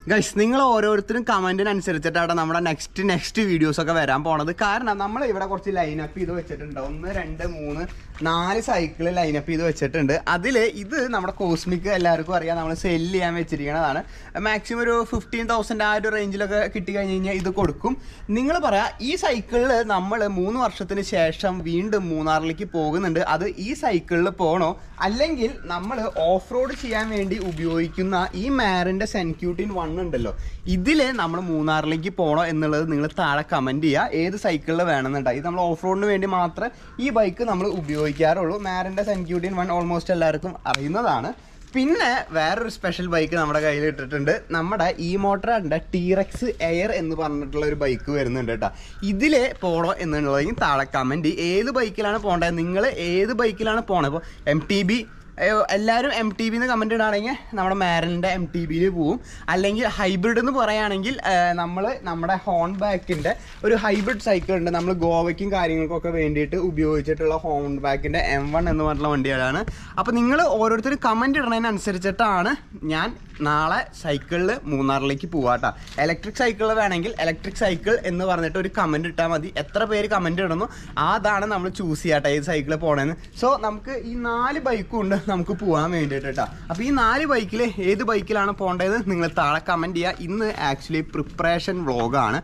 Guys, നിങ്ങൾ ഓരോരുത്തരും കമൻറ്റിനനുസരിച്ചിട്ടാണ് നമ്മുടെ നെക്സ്റ്റ് വീഡിയോസൊക്കെ വരാൻ പോണത്. കാരണം നമ്മൾ ഇവിടെ കുറച്ച് ലൈനപ്പ് ചെയ്ത് വെച്ചിട്ടുണ്ട്. 1 2 3 4 സൈക്കിൾ ലൈനപ്പ് ചെയ്ത് വെച്ചിട്ടുണ്ട്. അതിൽ ഇത് നമ്മുടെ കോസ്മിക് എല്ലാവർക്കും അറിയാം, നമ്മൾ സെല്ല് ചെയ്യാൻ വെച്ചിരിക്കുന്നതാണ്. മാക്സിമം ഒരു 15,000 ആ ഒരു റേഞ്ചിലൊക്കെ കിട്ടിക്കഴിഞ്ഞ് കഴിഞ്ഞാൽ ഇത് കൊടുക്കും. നിങ്ങൾ പറയാം, ഈ സൈക്കിളിൽ നമ്മൾ 3 വർഷത്തിന് ശേഷം വീണ്ടും മൂന്നാറിലേക്ക് പോകുന്നുണ്ട്. അത് ഈ സൈക്കിളിൽ പോകണോ, അല്ലെങ്കിൽ നമ്മൾ ഓഫ് റോഡ് ചെയ്യാൻ വേണ്ടി ഉപയോഗിക്കുന്ന ഈ മാറിൻ്റെ സെൻക്യൂട്ടിൻ 1 ഉണ്ടല്ലോ, ഇതിൽ നമ്മൾ മൂന്നാറിലേക്ക് പോകണോ എന്നുള്ളത് നിങ്ങൾ താഴെ കമൻറ്റ് ചെയ്യുക. ഏത് സൈക്കിളിൽ വേണമെന്നുണ്ടായി. ഇത് നമ്മൾ ഓഫ് റോഡിന് വേണ്ടി മാത്രമേ ഈ ബൈക്ക് നമ്മൾ ഉപയോഗിക്കാറുള്ളൂ. മാറിൻ്റെ സെൻക്യൂട്ടിൻ 1 ഓൾമോസ്റ്റ് എല്ലാവർക്കും അറിയുന്നതാണ്. പിന്നെ വേറൊരു സ്പെഷ്യൽ ബൈക്ക് നമ്മുടെ കയ്യിൽ ഇട്ടിട്ടുണ്ട്. നമ്മുടെ ഈ മോട്ടറിൻ്റെ ടീറക്സ് എയർ എന്ന് പറഞ്ഞിട്ടുള്ള ഒരു ബൈക്ക് വരുന്നുണ്ട് കേട്ടോ. ഇതിൽ പോകണോ എന്നുള്ളതെങ്കിൽ താഴെ കമൻറ്റ്. ഏത് ബൈക്കിലാണ് പോകേണ്ടത്, നിങ്ങൾ ഏത് ബൈക്കിലാണ് പോകണത്? ഇപ്പോൾ MTB എല്ലാവരും MTB എന്ന് കമൻറ്റ് ഇടുകയാണെങ്കിൽ നമ്മുടെ മാരലിൻ്റെ MTBയിൽ പോവും. അല്ലെങ്കിൽ ഹൈബ്രിഡ് എന്ന് പറയുകയാണെങ്കിൽ നമ്മുടെ ഹോൺ ബാക്കിൻ്റെ ഒരു ഹൈബ്രിഡ് സൈക്കിൾ ഉണ്ട്. നമ്മൾ ഗോവയ്ക്കും കാര്യങ്ങൾക്കൊക്കെ വേണ്ടിയിട്ട് ഉപയോഗിച്ചിട്ടുള്ള ഹോൺ ബാക്കിൻ്റെ M1 എന്ന് പറഞ്ഞിട്ടുള്ള വണ്ടികളാണ്. അപ്പോൾ നിങ്ങൾ ഓരോരുത്തർ കമൻറ്റ് ഇടുന്നതിനനുസരിച്ചിട്ടാണ് ഞാൻ നാളെ സൈക്കിളിൽ മൂന്നാറിലേക്ക് പോവാട്ടോ. ഇലക്ട്രിക് സൈക്കിൾ വേണമെങ്കിൽ ഇലക്ട്രിക് സൈക്കിൾ എന്ന് പറഞ്ഞിട്ട് ഒരു കമൻറ്റ് ഇട്ടാൽ മതി. എത്ര പേര് കമൻറ്റ് ഇടുന്നു അതാണ് നമ്മൾ ചൂസ് ചെയ്യാട്ടോ ഏത് സൈക്കിളിൽ പോകണമെന്ന്. സോ നമുക്ക് ഈ 4 ബൈക്കും ഉണ്ട് നമുക്ക് പോകാൻ വേണ്ടിയിട്ട് കേട്ടോ. അപ്പോൾ ഈ 4 ബൈക്കിൽ ഏത് ബൈക്കിലാണ് പോകേണ്ടത് നിങ്ങൾ താഴെ കമൻറ്റ് ചെയ്യുക. ഇന്ന് ആക്ച്വലി പ്രിപ്പറേഷൻ വ്ളോഗാണ്.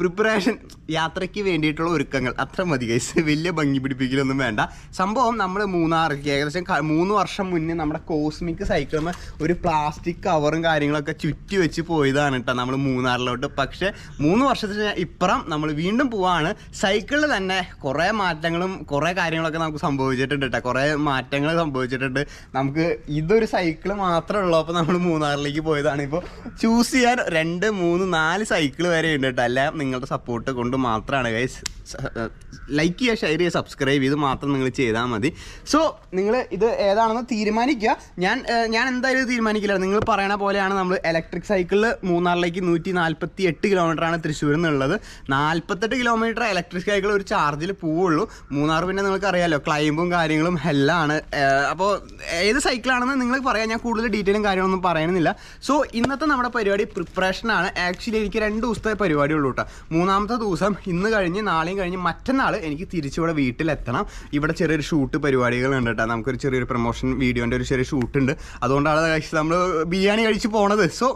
പ്രിപ്പറേഷൻ യാത്രയ്ക്ക് വേണ്ടിയിട്ടുള്ള ഒരുക്കങ്ങൾ അത്ര മതി ഗൈസ്. വലിയ ഭംഗി പിടിപ്പിക്കലൊന്നും വേണ്ട. സംഭവം നമ്മൾ മൂന്നാറിലേക്ക് ഏകദേശം 3 വർഷം മുന്നേ നമ്മുടെ കോസ്മിക് സൈക്കിളിൽ ഒരു പ്ലാസ്റ്റിക് കവറും കാര്യങ്ങളൊക്കെ ചുറ്റി വെച്ച് പോയതാണ് കേട്ടോ നമ്മൾ മൂന്നാറിലോട്ട്. പക്ഷേ 3 വർഷത്തിന് ഇപ്പുറം നമ്മൾ വീണ്ടും പോവാണ്. സൈക്കിളിൽ തന്നെ കുറേ മാറ്റങ്ങളും കുറേ കാര്യങ്ങളൊക്കെ നമുക്ക് സംഭവിച്ചിട്ടുണ്ട് കേട്ടോ. കുറേ മാറ്റങ്ങൾ സംഭവിച്ചിട്ടുണ്ട്. നമുക്ക് ഇതൊരു സൈക്കിൾ മാത്രമേ ഉള്ളൂ. അപ്പോൾ നമ്മൾ മൂന്നാറിലേക്ക് പോയതാണ്. ഇപ്പോൾ ചൂസ് ചെയ്യാൻ 2 3 4 സൈക്കിൾ വരെ ഉണ്ട് കേട്ടോ. എല്ലാം നിങ്ങളുടെ സപ്പോർട്ട് കൊണ്ട് മാത്രമാണ് ഗൈസ്. ലൈക്ക് ചെയ്യുക, ഷെയർ ചെയ്യുക, സബ്സ്ക്രൈബ് ചെയ്ത് മാത്രം നിങ്ങൾ ചെയ്താൽ മതി. സോ നിങ്ങൾ ഇത് ഏതാണെന്ന് തീരുമാനിക്കുക. ഞാൻ എന്തായാലും തീരുമാനിക്കില്ല. നിങ്ങൾ പറയണ പോലെയാണ് നമ്മൾ ഇലക്ട്രിക് സൈക്കിളിൽ മൂന്നാറിലേക്ക് 148 കിലോമീറ്ററാണ് തൃശ്ശൂരിൽ നിന്നുള്ളത്. 48 കിലോമീറ്റർ ഇലക്ട്രിക് സൈക്കിൾ ഒരു ചാർജിൽ പോവുള്ളൂ. മൂന്നാർ പിന്നെ നിങ്ങൾക്ക് അറിയാമല്ലോ, ക്ലൈമ്പും കാര്യങ്ങളും എല്ലാം ആണ്. അപ്പോൾ ഏത് സൈക്കിളാണെന്ന് നിങ്ങൾ പറയാം. ഞാൻ കൂടുതൽ ഡീറ്റെയിലും കാര്യങ്ങളൊന്നും പറയുന്നില്ല. സോ ഇന്നത്തെ നമ്മുടെ പരിപാടി പ്രിപ്പറേഷനാണ്. ആക്ച്വലി എനിക്ക് 2 ദിവസത്തെ പരിപാടി ഉള്ളൂ കേട്ടോ. 3ാമത്തെ ദിവസം ഇന്ന് കഴിഞ്ഞ് നാളെയും കഴിഞ്ഞ് മറ്റന്നാൾ എനിക്ക് തിരിച്ചിവിടെ വീട്ടിലെത്തണം. ഇവിടെ ചെറിയൊരു ഷൂട്ട് പരിപാടികളുണ്ട് കേട്ടോ. നമുക്കൊരു ചെറിയൊരു പ്രൊമോഷൻ വീഡിയോൻ്റെ ഒരു ചെറിയ ഷൂട്ടുണ്ട്. അതുകൊണ്ടാണ് നമ്മൾ ബിരിയാണി കഴിച്ച് പോണത്. സോ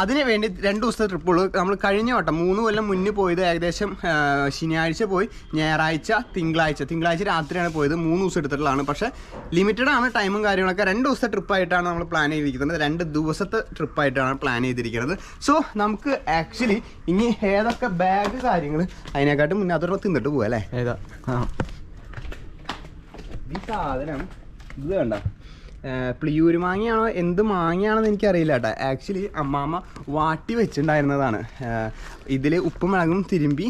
അതിന് വേണ്ടി 2 ദിവസത്തെ ട്രിപ്പുള്ളൂ. നമ്മൾ കഴിഞ്ഞ വട്ടം 3 കൊല്ലം മുന്നേ പോയത് ഏകദേശം ശനിയാഴ്ച പോയി, ഞായറാഴ്ച, തിങ്കളാഴ്ച രാത്രിയാണ് പോയത്. 3 ദിവസം എടുത്തിട്ടുള്ളതാണ്. പക്ഷേ ലിമിറ്റഡ് ആണ് ടൈമും കാര്യങ്ങളൊക്കെ. 2 ദിവസത്തെ ട്രിപ്പായിട്ടാണ് നമ്മൾ പ്ലാൻ ചെയ്തിരിക്കുന്നത്. 2 ദിവസത്തെ ട്രിപ്പായിട്ടാണ് പ്ലാൻ ചെയ്തിരിക്കുന്നത്. സോ നമുക്ക് ആക്ച്വലി ഇനി ഏതൊക്കെ ബാഗ് കാര്യങ്ങൾ അതിനെക്കാട്ടും മുന്നേ അതൊരു തിന്നിട്ട് പോവാ അല്ലേ. ഏതാ ഈ സാധനം ഇത് വേണ്ട, പ്ലിയൂര് മാങ്ങയാണോ എന്ത് മാങ്ങയാണെന്ന് എനിക്കറിയില്ല കേട്ടോ. ആക്ച്വലി അമ്മാമ്മ വാട്ടി വെച്ചിട്ടുണ്ടായിരുന്നതാണ്. ഇതിൽ ഉപ്പും മുളകും തിരുമ്പി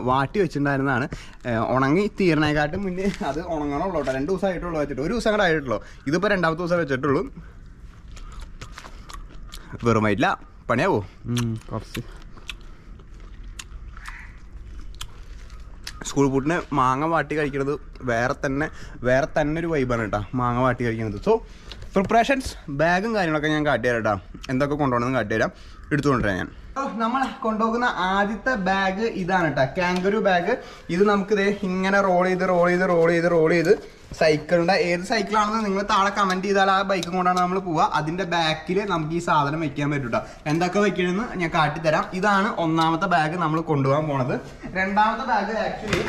വാട്ടി വെച്ചിട്ടുണ്ടായിരുന്നതാണ്. ഉണങ്ങി തീരണേക്കാട്ടും മുന്നേ അത് ഉണങ്ങണമല്ലോ കേട്ടോ. 2 ദിവസമായിട്ടുള്ളൂ വെച്ചിട്ട്. 1 ദിവസം കൂടെ ആയിട്ടുള്ളൂ. ഇതിപ്പോൾ 2ാമത്തെ ദിവസം വെച്ചിട്ടുള്ളൂ. വെറുമായിട്ടില്ല, പണിയാവോ കുറച്ച്. സ്കൂൾ പൂട്ടിന് മാങ്ങ വാട്ടി കഴിക്കുന്നത് വേറെ തന്നെ ഒരു വൈബാണ് കേട്ടോ, മാങ്ങ വാട്ടി കഴിക്കുന്നത്. സോ പ്രിപ്പറേഷൻസ് ബാഗും കാര്യങ്ങളൊക്കെ ഞാൻ കാട്ടിത്തരാം കേട്ടോ. എന്തൊക്കെ കൊണ്ടുപോകണമെന്ന് കാട്ടിത്തരാം. എടുത്തുകൊണ്ടുവരാം ഞാൻ. നമ്മൾ കൊണ്ടുപോകുന്ന ആദ്യത്തെ ബാഗ് ഇതാണ് കേട്ടോ, കാങ്കറു ബാഗ്. ഇത് നമുക്കിത് ഇങ്ങനെ റോൾ ചെയ്ത് സൈക്കിളിൻ്റെ ഏത് സൈക്കിളാണെന്ന് നിങ്ങൾ താഴെ കമൻറ്റ് ചെയ്താൽ ആ ബൈക്കും കൊണ്ടാണ് നമ്മൾ പോവുക. അതിൻ്റെ ബാക്കിൽ നമുക്ക് ഈ സാധനം വെക്കാൻ പറ്റും കേട്ടോ. എന്തൊക്കെ വെക്കണമെന്ന് ഞാൻ കാട്ടിത്തരാം. ഇതാണ് 1ാമത്തെ ബാഗ് നമ്മൾ കൊണ്ടുപോകാൻ പോണത്. 2ാമത്തെ ബാഗ് ആക്ച്വലി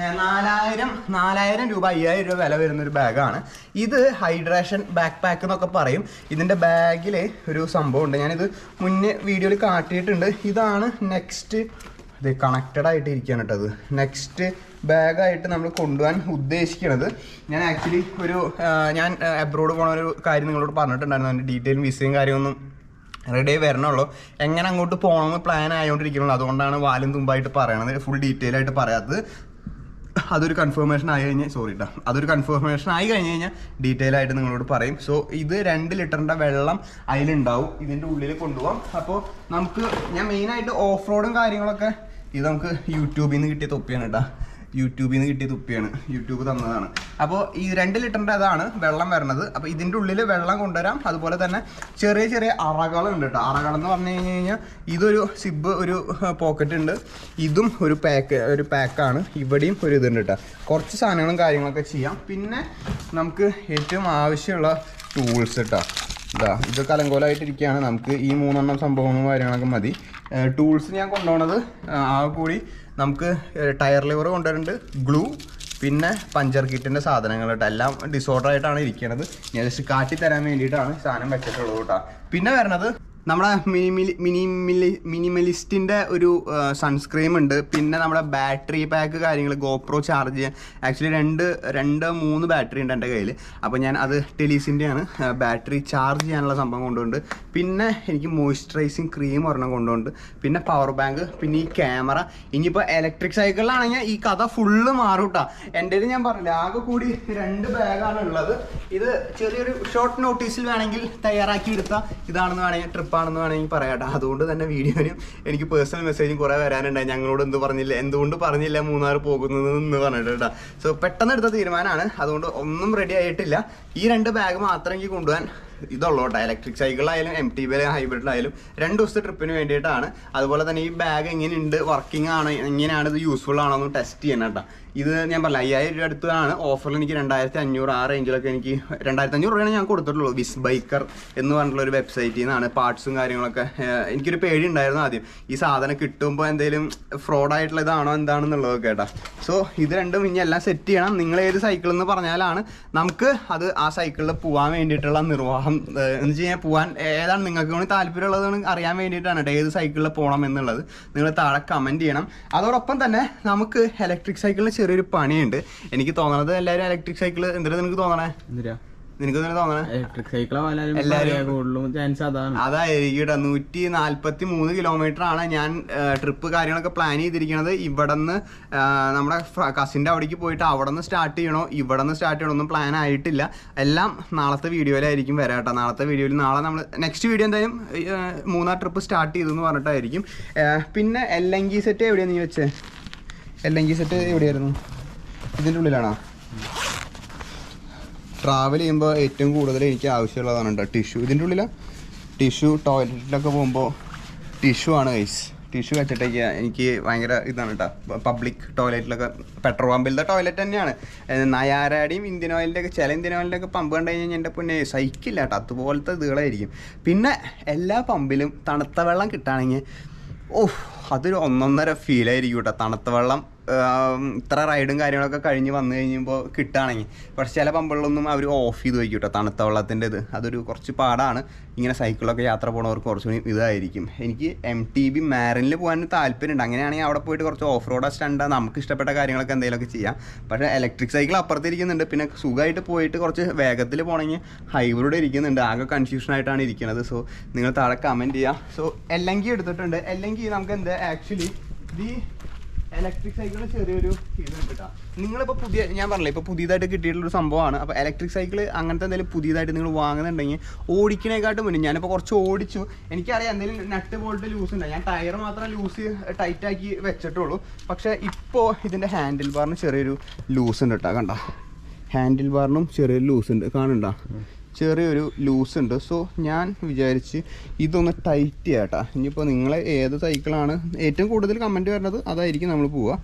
4000 രൂപ 5000 രൂപ വില വരുന്നൊരു ബാഗാണ്. ഇത് ഹൈഡ്രേഷൻ ബാക്ക് പാക്ക് എന്നൊക്കെ പറയും. ഇതിൻ്റെ ബാഗിൽ ഒരു സംഭവം ഉണ്ട്, ഞാനിത് മുന്നേ വീഡിയോയിൽ കാട്ടിയിട്ടുണ്ട്. ഇതാണ് നെക്സ്റ്റ്, ഇത് കണക്റ്റഡ് ആയിട്ട് ഇരിക്കുകയാണ് കേട്ടോ. അത് നെക്സ്റ്റ് ബാഗായിട്ട് നമ്മൾ കൊണ്ടുപോകാൻ ഉദ്ദേശിക്കുന്നത്. ഞാൻ ആക്ച്വലി ഞാൻ അബ്രോഡ് പോകണ ഒരു കാര്യം നിങ്ങളോട് പറഞ്ഞിട്ടുണ്ടായിരുന്നു. അതിൻ്റെ ഡീറ്റെയിൽ വിസയും കാര്യമൊന്നും റെഡി ആയി വരണുള്ളൂ. എങ്ങനെ അങ്ങോട്ട് പോകണമെന്ന് പ്ലാൻ ആയതുകൊണ്ടിരിക്കണുള്ളൂ. അതുകൊണ്ടാണ് വാലും തുമ്പായിട്ട് പറയണത്, ഫുൾ ഡീറ്റെയിൽ ആയിട്ട് പറയാത്തത്. അതൊരു കൺഫർമേഷൻ ആയി കഴിഞ്ഞാൽ ഡീറ്റെയിൽ ആയിട്ട് നിങ്ങളോട് പറയും. സോ ഇത് 2 ലിറ്ററിൻ്റെ വെള്ളം അതിലുണ്ടാവും. ഇതിൻ്റെ ഉള്ളിൽ കൊണ്ടുപോകാം. അപ്പോൾ ഞാൻ മെയിനായിട്ട് ഓഫ് റോഡും കാര്യങ്ങളൊക്കെ ഇത് നമുക്ക് യൂട്യൂബിൽ നിന്ന് കിട്ടിയ തൊപ്പിയാണ് കേട്ടോ. യൂട്യൂബിൽ നിന്ന് കിട്ടിയ തുപ്പിയാണ്, യൂട്യൂബ് തന്നതാണ്. അപ്പോൾ ഈ 2 ലിറ്ററിൻ്റെ അതാണ് വെള്ളം വരണത്. അപ്പോൾ ഇതിൻ്റെ ഉള്ളിൽ വെള്ളം കൊണ്ടുവരാം. അതുപോലെ തന്നെ ചെറിയ ചെറിയ അറകളുണ്ട് കേട്ടോ. അറകളെന്ന് പറഞ്ഞു കഴിഞ്ഞാൽ ഇതൊരു സിബ്, ഒരു പോക്കറ്റ് ഉണ്ട്. ഇതും ഒരു പാക്കാണ്. ഇവിടെയും ഒരു ഇതുണ്ട് കേട്ടോ. കുറച്ച് സാധനങ്ങളും കാര്യങ്ങളൊക്കെ ചെയ്യാം. പിന്നെ നമുക്ക് ഏറ്റവും ആവശ്യമുള്ള ടൂൾസ് കേട്ടോ. ഇതൊക്കെ അലങ്കോലമായിട്ടിരിക്കുകയാണ്. നമുക്ക് ഈ 3 സംഭവങ്ങളും കാര്യങ്ങളൊക്കെ മതി. ടൂൾസ് ഞാൻ കൊണ്ടുപോകുന്നത് കൂടി നമുക്ക് ടയർ ലിവർ കൊണ്ടുവരുന്നുണ്ട്, ഗ്ലൂ, പിന്നെ പഞ്ചർ കിറ്റിൻ്റെ സാധനങ്ങൾ കേട്ടോ. എല്ലാം ഡിസോർഡർ ആയിട്ടാണ് ഇരിക്കുന്നത്. ഞാൻ ജസ്റ്റ് കാട്ടിത്തരാൻ വേണ്ടിയിട്ടാണ് സാധനം വെച്ചിട്ടുള്ളത് കേട്ടോ. പിന്നെ വരണത് നമ്മുടെ മിനിമലിസ്റ്റിൻ്റെ ഒരു സൺസ്ക്രീം ഉണ്ട്. പിന്നെ നമ്മുടെ ബാറ്ററി പാക്ക് കാര്യങ്ങൾ, ഗോപ്രോ ചാർജ് ചെയ്യാൻ ആക്ച്വലി 3 ബാറ്ററി ഉണ്ട് എൻ്റെ കയ്യിൽ. അപ്പോൾ ഞാൻ അത് ടെലീസിൻ്റെയാണ്. ബാറ്ററി ചാർജ് ചെയ്യാനുള്ള സംഭവം കൊണ്ടുണ്ട്. പിന്നെ എനിക്ക് മോയ്സ്ചറൈസിങ് ക്രീം ഒരെണ്ണം കൊണ്ടുണ്ട്. പിന്നെ പവർ ബാങ്ക്, പിന്നെ ഈ ക്യാമറ. ഇനിയിപ്പോൾ ഇലക്ട്രിക് സൈക്കിളിലാണെങ്കിൽ ഈ കഥ ഫുള്ള് മാറും കേട്ടോ. എൻ്റെ ഞാൻ പറഞ്ഞില്ല, ആകെ കൂടി 2 ബാഗാണ് ഉള്ളത്. ഇത് ചെറിയൊരു ഷോർട്ട് നോട്ടീസിൽ വേണമെങ്കിൽ തയ്യാറാക്കി എടുത്താൽ ഇതാണെന്ന് വേണമെങ്കിൽ ട്രിപ്പാണെന്ന് വേണമെങ്കിൽ പറയാം കേട്ടോ. അതുകൊണ്ട് തന്നെ വീഡിയോനും എനിക്ക് പേഴ്സണൽ മെസ്സേജും കുറേ വരാനുണ്ടായി. ഞങ്ങളോട് എന്തുകൊണ്ട് പറഞ്ഞില്ല മൂന്നാർ പോകുന്നതെന്ന് പറഞ്ഞിട്ട് കേട്ടോ. സോ പെട്ടെന്ന് എടുത്ത തീരുമാനമാണ്. അതുകൊണ്ട് ഒന്നും റെഡി ആയിട്ടില്ല. ഈ 2 ബാഗ് മാത്രം എനിക്ക് കൊണ്ടുപോകാൻ ഇതുള്ളൂ കേട്ടോ. ഇലക്ട്രിക് സൈക്കിളായാലും MTB ഹൈബ്രിഡിലായാലും 2 ദിവസത്തെ ട്രിപ്പിന് വേണ്ടിയിട്ടാണ്. അതുപോലെ തന്നെ ഈ ബാഗ് എങ്ങനെയുണ്ട്, വർക്കിംഗ് ആണോ, എങ്ങനെയാണ് ഇത് യൂസ്ഫുൾ ആണോ എന്ന് ടെസ്റ്റ് ചെയ്യണം കേട്ടോ. ഇത് ഞാൻ പറഞ്ഞില്ല 5000 രൂപ അടുത്താണ്. ഓഫറിൽ എനിക്ക് 2500 ആ റേഞ്ചിലൊക്കെ എനിക്ക് 2500 രൂപയാണ് ഞാൻ കൊടുത്തിട്ടുള്ളൂ. വിസ് ബൈക്കർ എന്ന് പറഞ്ഞിട്ടുള്ള ഒരു വെബ്സൈറ്റിൽ നിന്നാണ് പാർട്സും കാര്യങ്ങളൊക്കെ. എനിക്കൊരു പേടി ഉണ്ടായിരുന്നു ആദ്യം, ഈ സാധനം കിട്ടുമ്പോൾ എന്തെങ്കിലും ഫ്രോഡായിട്ടുള്ള ഇതാണോ എന്താണെന്നുള്ളതൊക്കെ കേട്ടോ. സോ ഇത് രണ്ടും ഇനി എല്ലാം സെറ്റ് ചെയ്യണം. നിങ്ങൾ ഏത് സൈക്കിൾ എന്ന് പറഞ്ഞാലാണ് നമുക്ക് അത് ആ സൈക്കിളിൽ പോകാൻ വേണ്ടിയിട്ടുള്ള നിർവാഹം എന്ന് വെച്ച് കഴിഞ്ഞാൽ പോകാൻ ഏതാണ് നിങ്ങൾക്ക് വേണ്ടി താല്പര്യമുള്ളതെന്ന് അറിയാൻ വേണ്ടിയിട്ടാണ് ഏത് സൈക്കിളിൽ പോകണം എന്നുള്ളത്. നിങ്ങൾ താഴെ കമൻറ്റ് ചെയ്യണം. അതോടൊപ്പം തന്നെ നമുക്ക് ഇലക്ട്രിക് സൈക്കിളിന് ചെറിയൊരു പണിയുണ്ട്. എനിക്ക് തോന്നണത് എല്ലാവരും ഇലക്ട്രിക് സൈക്കിൾ എന്തിനാ നിനക്ക് തോന്നണേ? നിനക്ക് തന്നെ തോന്നണേ ഇലക്ട്രിക് സൈക്കിൾ അതായിരിക്കും. 143 കിലോമീറ്റർ ആണ് ഞാൻ ട്രിപ്പ് കാര്യങ്ങളൊക്കെ പ്ലാൻ ചെയ്തിരിക്കുന്നത്. ഇവിടെ നിന്ന് നമ്മുടെ കസിൻ്റെ അവിടേക്ക് പോയിട്ട് അവിടെ നിന്ന് സ്റ്റാർട്ട് ചെയ്യണോ ഇവിടെ നിന്ന് സ്റ്റാർട്ട് ചെയ്യണോ ഒന്നും പ്ലാൻ ആയിട്ടില്ല. എല്ലാം നാളത്തെ വീഡിയോയിലായിരിക്കും വരാം കേട്ടോ. നാളത്തെ വീഡിയോയിൽ നാളെ നമ്മൾ നെക്സ്റ്റ് വീഡിയോ എന്തായാലും മൂന്നാർ ട്രിപ്പ് സ്റ്റാർട്ട് ചെയ്തെന്ന് പറഞ്ഞിട്ടായിരിക്കും. പിന്നെ LNG സെറ്റ് എവിടെയാണ് നീ വെച്ചേ? LNG സെറ്റ് എവിടെയായിരുന്നു? ഇതിൻ്റെ ഉള്ളിലാണോ? ട്രാവൽ ചെയ്യുമ്പോൾ ഏറ്റവും കൂടുതൽ എനിക്ക് ആവശ്യമുള്ളതാണ് കേട്ടോ ടിഷ്യൂ. ഇതിൻ്റെ ഉള്ളിലാണ് ടിഷ്യൂ. ടോയ്ലറ്റിലൊക്കെ പോകുമ്പോൾ ടിഷ്യൂ ആണ് ഗൈസ്. ടിഷ്യൂ വെച്ചിട്ടേക്ക് എനിക്ക് ഭയങ്കര ഇതാണ് കേട്ടോ. പബ്ലിക് ടോയ്ലറ്റിലൊക്കെ, പെട്രോൾ പമ്പിലത്തെ ടോയ്ലറ്റ് തന്നെയാണ്. നയാരയുടെയും ഇന്ത്യൻ ഓയിലിൻ്റെ ഒക്കെ, ചില ഇന്ത്യൻ ഓയിലിൻ്റെ ഒക്കെ പമ്പ് കണ്ടു കഴിഞ്ഞാൽ എൻ്റെ പൊന്നെ സഹിക്കില്ല കേട്ടോ. അതുപോലത്തെ ഇതുകളായിരിക്കും. പിന്നെ എല്ലാ പമ്പിലും തണുത്ത വെള്ളം കിട്ടുകയാണെങ്കിൽ അതൊരു 1.5 ഫീലായിരിക്കും കേട്ടോ. തണുത്ത വെള്ളം ഇത്ര റൈഡും കാര്യങ്ങളൊക്കെ കഴിഞ്ഞ് വന്നു കഴിയുമ്പോൾ കിട്ടുകയാണെങ്കിൽ. പക്ഷേ ചില പമ്പുകളിലൊന്നും അവർ ഓഫ് ചെയ്ത് വയ്ക്കും കേട്ടോ തണുത്ത വെള്ളത്തിൻ്റെ ഇത്. അതൊരു കുറച്ച് പാടാണ്. ഇങ്ങനെ സൈക്കിളൊക്കെ യാത്ര പോകുന്നവർക്ക് കുറച്ചുകൂടി ഇതായിരിക്കും. എനിക്ക് MTB മാരിനിൽ പോകാൻ താല്പര്യമുണ്ട്. അങ്ങനെയാണെങ്കിൽ അവിടെ പോയിട്ട് കുറച്ച് ഓഫ് റോഡ് സ്റ്റണ്ട് നമുക്ക് ഇഷ്ടപ്പെട്ട കാര്യങ്ങളൊക്കെ എന്തെങ്കിലുമൊക്കെ ചെയ്യാം. പക്ഷേ ഇലക്ട്രിക് സൈക്കിൾ അപ്പുറത്തിരിക്കുന്നുണ്ട്. പിന്നെ സുഖമായിട്ട് പോയിട്ട് കുറച്ച് വേഗത്തിൽ പോകണമെങ്കിൽ ഹൈബ്രിഡ് ഇരിക്കുന്നുണ്ട്. ആകെ കൺഫ്യൂഷനായിട്ടാണ് ഇരിക്കുന്നത്. സോ നിങ്ങൾ താഴെ കമൻറ്റ് ചെയ്യാം. സോ LNG എടുത്തിട്ടുണ്ട്. LNG നമുക്ക് എന്താ ആക്ച്വലി ഈ ഇലക്ട്രിക് സൈക്കിളിന് ചെറിയൊരു ഇതുണ്ട് കേട്ടോ. നിങ്ങളിപ്പോൾ ഞാൻ പറഞ്ഞില്ലേ, ഇപ്പോൾ പുതിയതായിട്ട് കിട്ടിയിട്ടുള്ളൊരു സംഭവമാണ്. അപ്പോൾ ഇലക്ട്രിക് സൈക്കിൾ അങ്ങനത്തെ എന്തെങ്കിലും പുതിയതായിട്ട് നിങ്ങൾ വാങ്ങുന്നുണ്ടെങ്കിൽ ഓടിക്കണേക്കാട്ടും മുന്നേ ഞാനിപ്പോൾ കുറച്ച് ഓടിച്ചു. എനിക്കറിയാം എന്തെങ്കിലും നട്ട് ബോൾട്ട് ലൂസ് ഉണ്ട്. ഞാൻ ടയർ മാത്രം ലൂസ് ടൈറ്റാക്കി വെച്ചിട്ടുള്ളൂ. പക്ഷേ ഇപ്പോൾ ഇതിൻ്റെ ഹാൻഡിൽ ബാറിന് ചെറിയൊരു ലൂസ് ഉണ്ട് കേട്ടോ. കണ്ടോ, ഹാൻഡിൽ ബാറിനും ചെറിയൊരു ലൂസ് ഉണ്ട്, കാണുന്നുണ്ടോ? ചെറിയൊരു ലൂസ് ഉണ്ട്. സോ ഞാൻ വിചാരിച്ച് ഇതൊന്ന് ടൈറ്റ് ചെയ്യാം കേട്ടോ. ഇനിയിപ്പോൾ നിങ്ങൾ ഏത് സൈക്കിളാണ് ഏറ്റവും കൂടുതൽ കമൻറ്റ് വരുന്നത് അതായിരിക്കും നമ്മൾ പോവുക.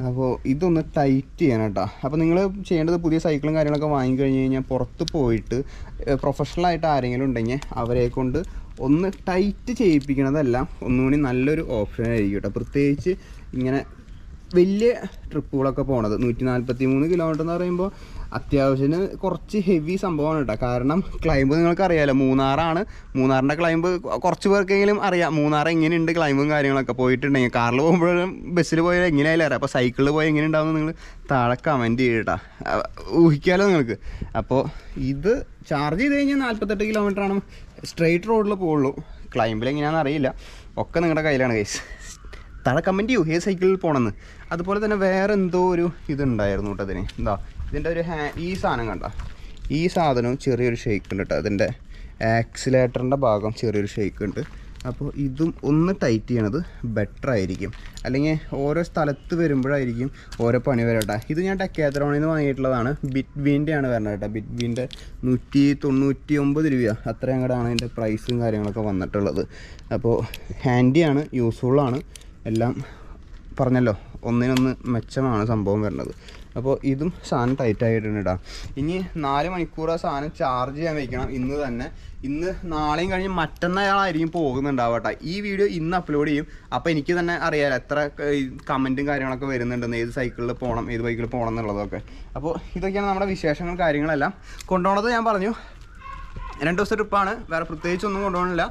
അപ്പോൾ ഇതൊന്ന് ടൈറ്റ് ചെയ്യണം കേട്ടോ. അപ്പോൾ നിങ്ങൾ ചെയ്യേണ്ടത് പുതിയ സൈക്കിളും കാര്യങ്ങളൊക്കെ വാങ്ങിക്കഴിഞ്ഞ് കഴിഞ്ഞാൽ പുറത്ത് പോയിട്ട് പ്രൊഫഷണലായിട്ട് ആരെങ്കിലും ഉണ്ടെങ്കിൽ അവരെ കൊണ്ട് ഒന്ന് ടൈറ്റ് ചെയ്യിപ്പിക്കണതെല്ലാം ഒന്നുകൂടി നല്ലൊരു ഓപ്ഷനായിരിക്കും കേട്ടോ. പ്രത്യേകിച്ച് ഇങ്ങനെ വലിയ ട്രിപ്പുകളൊക്കെ പോണത് 143 കിലോമീറ്റർ എന്ന് പറയുമ്പോൾ അത്യാവശ്യത്തിന് കുറച്ച് ഹെവി സംഭവമാണ് കേട്ടോ. കാരണം ക്ലൈംബ് നിങ്ങൾക്കറിയാമല്ലോ, മൂന്നാറാണ്. മൂന്നാറിൻ്റെ ക്ലൈംബ് കുറച്ച് പേർക്കെങ്കിലും അറിയാം. മൂന്നാർ എങ്ങനെയുണ്ട് ക്ലൈംബും കാര്യങ്ങളൊക്കെ. പോയിട്ടുണ്ടെങ്കിൽ കാറിൽ പോകുമ്പോഴും ബസ്സിൽ പോയാൽ എങ്ങനെയായാലും അറിയാം. അപ്പോൾ സൈക്കിളിൽ പോയി എങ്ങനെ ഉണ്ടാവുമെന്ന് നിങ്ങൾ താഴെ കമൻറ്റ് ചെയ്യട്ടാ, ഊഹിക്കാമല്ലോ നിങ്ങൾക്ക്. അപ്പോൾ ഇത് ചാർജ് ചെയ്ത് കഴിഞ്ഞാൽ 48 കിലോമീറ്ററാണ് സ്ട്രെയിറ്റ് റോഡിൽ പോകുള്ളൂ. ക്ലൈംബിൽ എങ്ങനെയാണെന്ന് അറിയില്ല. ഒക്കെ നിങ്ങളുടെ കയ്യിലാണ് ഗൈസ്. താഴെ കമൻറ്റ് ചെയ്യൂ ഏത് സൈക്കിളിൽ പോകണമെന്ന്. അതുപോലെ തന്നെ വേറെ എന്തോ ഒരു ഇതുണ്ടായിരുന്നു കേട്ടോ അതിന്. എന്താ ഇതിൻ്റെ ഒരു ഈ സാധനം കണ്ട, ഈ സാധനവും ചെറിയൊരു ഷേക്ക് ഉണ്ട് കേട്ടോ. അതിൻ്റെ ആക്സിലേറ്ററിൻ്റെ ഭാഗം ചെറിയൊരു ഷേക്ക് ഉണ്ട്. അപ്പോൾ ഇതും ഒന്ന് ടൈറ്റ് ചെയ്യണത് ബെറ്റർ ആയിരിക്കും, അല്ലെങ്കിൽ ഓരോ സ്ഥലത്ത് വരുമ്പോഴായിരിക്കും ഓരോ പണി വരട്ടെ. ഇത് ഞാൻ ഡെക്കാത്ലോണിൽ നിന്ന് വാങ്ങിയിട്ടുള്ളതാണ്, ബിറ്റ്വീൻ്റെ ആണ് വരുന്നത് കേട്ടോ. ബിറ്റ്വീൻ്റെ 199 രൂപ അത്രയും അങ്ങോട്ടാണ് അതിൻ്റെ പ്രൈസും കാര്യങ്ങളൊക്കെ വന്നിട്ടുള്ളത്. അപ്പോൾ ഹാൻഡിയാണ്, യൂസ്ഫുള്ളാണ്, എല്ലാം പറഞ്ഞല്ലോ ഒന്നിനൊന്ന് മെച്ചമാണ് സംഭവം വരുന്നത്. അപ്പോൾ ഇതും സാധനം ടൈറ്റ് ആയിട്ടുണ്ട് കേട്ടോ. ഇനി 4 മണിക്കൂർ ആ സാധനം ചാർജ് ചെയ്യാൻ വയ്ക്കണം ഇന്ന് തന്നെ. ഇന്ന് നാളെയും കഴിഞ്ഞ് മറ്റന്നാളായിരിക്കും പോകുന്നുണ്ടാവട്ടെ. ഈ വീഡിയോ ഇന്ന് അപ്ലോഡ് ചെയ്യും. അപ്പോൾ എനിക്ക് തന്നെ അറിയാലോ എത്ര കമൻറ്റും കാര്യങ്ങളൊക്കെ വരുന്നുണ്ടെന്ന്, ഏത് സൈക്കിളിൽ പോകണം, ഏത് ബൈക്കിൽ പോകണം എന്നുള്ളതൊക്കെ. അപ്പോൾ ഇതൊക്കെയാണ് നമ്മുടെ വിശേഷങ്ങൾ കാര്യങ്ങളെല്ലാം. കൊണ്ടുപോകണത് ഞാൻ പറഞ്ഞു 2 ദിവസത്തെ ട്രിപ്പാണ്, വേറെ പ്രത്യേകിച്ചൊന്നും കൊണ്ടുപോകണില്ല.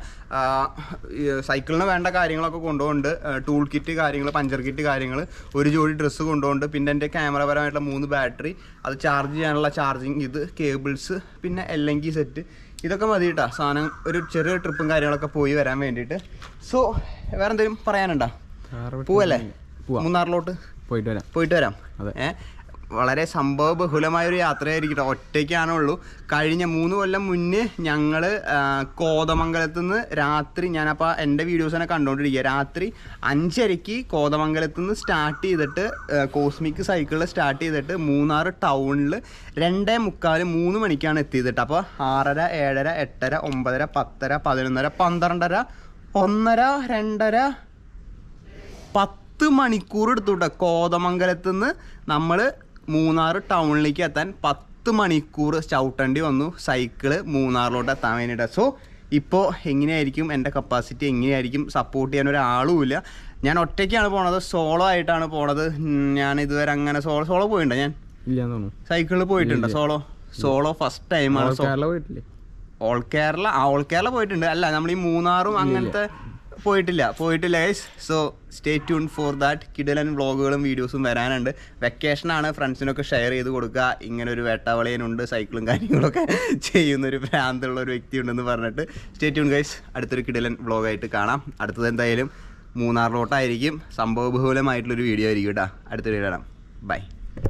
സൈക്കിളിന് വേണ്ട കാര്യങ്ങളൊക്കെ കൊണ്ടുപോകുന്നുണ്ട്, ടൂൾ കിറ്റ് കാര്യങ്ങൾ, പഞ്ചർ കിറ്റ് കാര്യങ്ങൾ, ഒരു ജോഡി ഡ്രസ്സ് കൊണ്ടുപോകുന്നുണ്ട്, പിന്നെ എൻ്റെ ക്യാമറപരമായിട്ടുള്ള 3 ബാറ്ററി, അത് ചാർജ് ചെയ്യാനുള്ള ചാർജിങ് ഇത്, കേബിൾസ്, പിന്നെ എല്ലെങ്കിൽ സെറ്റ്, ഇതൊക്കെ മതി കേട്ടോ സാധനം ഒരു ചെറിയ ട്രിപ്പും കാര്യങ്ങളൊക്കെ പോയി വരാൻ വേണ്ടിയിട്ട്. സോ വേറെ എന്തെങ്കിലും പറയാനുണ്ടോ? പോവല്ലേ മൂന്നാറിലോട്ട് പോയിട്ട് വരാം. വളരെ സംഭവബഹുലമായൊരു യാത്രയായിരിക്കും. ഒറ്റയ്ക്കാണുള്ളൂ. കഴിഞ്ഞ 3 കൊല്ലം മുന്നേ ഞങ്ങൾ കോതമംഗലത്ത് നിന്ന് രാത്രി, ഞാനപ്പോൾ എൻ്റെ വീഡിയോസിനെ കണ്ടുകൊണ്ടിരിക്കുക, രാത്രി 5:30 കോതമംഗലത്ത് നിന്ന് സ്റ്റാർട്ട് ചെയ്തിട്ട് കോസ്മിക് സൈക്കിളിൽ സ്റ്റാർട്ട് ചെയ്തിട്ട് മൂന്നാർ ടൗണിൽ 2:45 3 മണിക്കാണ് എത്തിയത്. അപ്പോൾ 6:30 7:30 8:30 9:30 10:30 11:30 12:30 1:30 2:30 10 മണിക്കൂർ എടുത്തു കേട്ടോ. കോതമംഗലത്ത് നിന്ന് നമ്മൾ മൂന്നാർ ടൗണിലേക്ക് എത്താൻ 10 മണിക്കൂർ ചവിട്ടേണ്ടി വന്നു സൈക്കിള് മൂന്നാറിലോട്ട് എത്താൻ വേണ്ടിയിട്ട്. സോ ഇപ്പോൾ എങ്ങനെയായിരിക്കും എൻ്റെ കപ്പാസിറ്റി, എങ്ങനെയായിരിക്കും സപ്പോർട്ട് ചെയ്യാൻ ഒരാളുമില്ല. ഞാൻ ഒറ്റയ്ക്കാണ് പോണത്, സോളോ ആയിട്ടാണ് പോണത്. ഞാൻ ഇതുവരെ അങ്ങനെ സോളോ പോയിട്ടുണ്ടോ? ഞാൻ സൈക്കിളിൽ പോയിട്ടുണ്ടോ സോളോ ഫസ്റ്റ് ടൈമാണ്. ഓൾ കേരള പോയിട്ടുണ്ട്. അല്ല, നമ്മൾ ഈ മൂന്നാറും അങ്ങനത്തെ പോയിട്ടില്ല guys. So stay tune for that. കിടിലൻ വ്ളോഗുകളും വീഡിയോസും വരാനുണ്ട്. വെക്കേഷനാണ്, ഫ്രണ്ട്സിനൊക്കെ ഷെയർ ചെയ്ത് കൊടുക്കുക. ഇങ്ങനെ ഒരു വേട്ടാവളിയനുണ്ട്, സൈക്കിളും കാര്യങ്ങളൊക്കെ ചെയ്യുന്നൊരു ഭ്രാന്തുള്ള ഒരു വ്യക്തി ഉണ്ടെന്ന് പറഞ്ഞിട്ട് സ്റ്റേ ട്യൂൺ ഗൈസ്. അടുത്തൊരു കിടിലൻ വ്ളോഗായിട്ട് കാണാം. അടുത്തത് എന്തായാലും മൂന്നാറിലോട്ടായിരിക്കും. സംഭവബഹുലമായിട്ടുള്ളൊരു വീഡിയോ ആയിരിക്കും കേട്ടോ. അടുത്തൊരു വീഡിയോ കാണാം. ബൈ.